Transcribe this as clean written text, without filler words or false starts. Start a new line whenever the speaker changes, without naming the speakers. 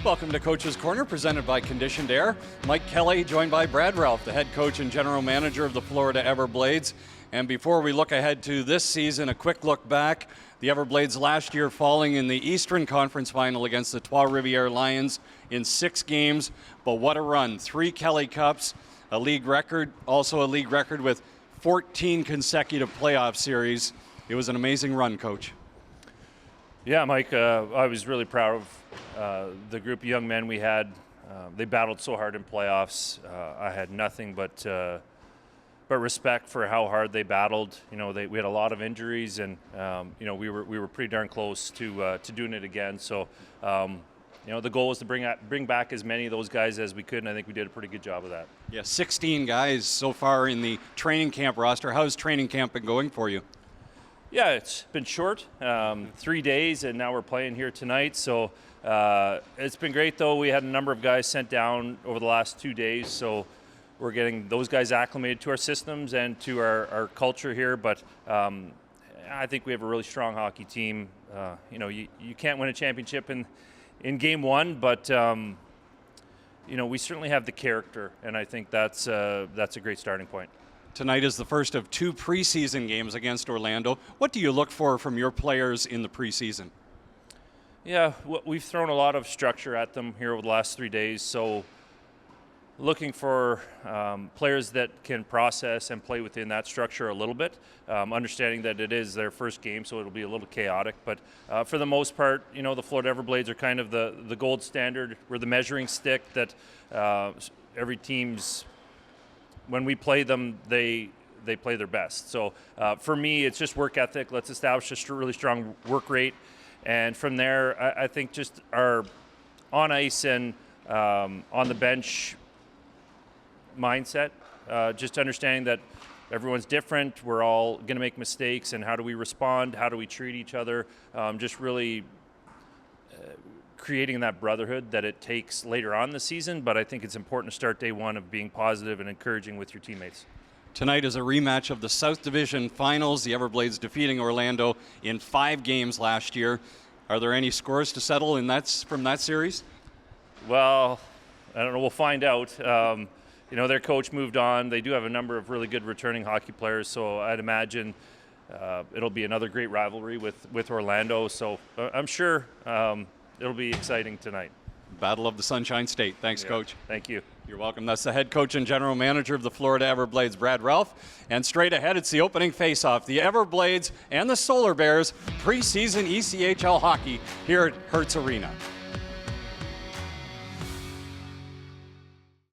Welcome to Coach's Corner, presented by Conditioned Air. Mike Kelly, joined by Brad Ralph, the head coach and general manager of the Florida Everblades. And before we look ahead to this season, a quick look back. The Everblades last year falling in the Eastern Conference Final against the Trois-Rivières Lions in 6 games. But what a run. 3 Kelly Cups, a league record, also a league record with 14 consecutive playoff series. It was an amazing run, Coach.
Yeah, Mike, I was really proud of the group of young men we had. They battled so hard in playoffs. I had nothing but respect for how hard they battled. You know, we had a lot of injuries, and you know, we were pretty darn close to doing it again. So, you know, the goal was to bring back as many of those guys as we could, and I think we did a pretty good job of that.
Yeah, 16 guys so far in the training camp roster. How's training camp been going for you?
Yeah, it's been short, 3 days, and now we're playing here tonight. So it's been great, though. We had a number of guys sent down over the last 2 days, so we're getting those guys acclimated to our systems and to our culture here. But I think we have a really strong hockey team. You know, you can't win a championship in game one, but you know, we certainly have the character, and I think that's a great starting point.
Tonight is the first of 2 preseason games against Orlando. What do you look for from your players in the preseason?
Yeah, we've thrown a lot of structure at them here over the last 3 days. So looking for players that can process and play within that structure a little bit, understanding that it is their first game, so it'll be a little chaotic. But for the most part, you know, the Florida Everblades are kind of the gold standard. We're the measuring stick that every team's, when we play them, they play their best. So for me, it's just work ethic. Let's establish a really strong work rate. And from there, I think just our on ice and on the bench mindset, just understanding that everyone's different. We're all going to make mistakes, and how do we respond? How do we treat each other? Just really creating that brotherhood that it takes later on in the season, but I think it's important to start day one of being positive and encouraging with your teammates.
Tonight is a rematch of the South Division Finals, the Everblades defeating Orlando in 5 games last year. Are there any scores to settle from that series?
Well, I don't know. We'll find out. You know, their coach moved on. They do have a number of really good returning hockey players, so I'd imagine it'll be another great rivalry with Orlando. So I'm sure it'll be exciting tonight.
Battle of the Sunshine State. Thanks,
Yeah.
Coach.
Thank you.
You're welcome. That's the head coach and general manager of the Florida Everblades, Brad Ralph. And straight ahead, it's the opening face-off. The Everblades and the Solar Bears preseason ECHL hockey here at Hertz Arena.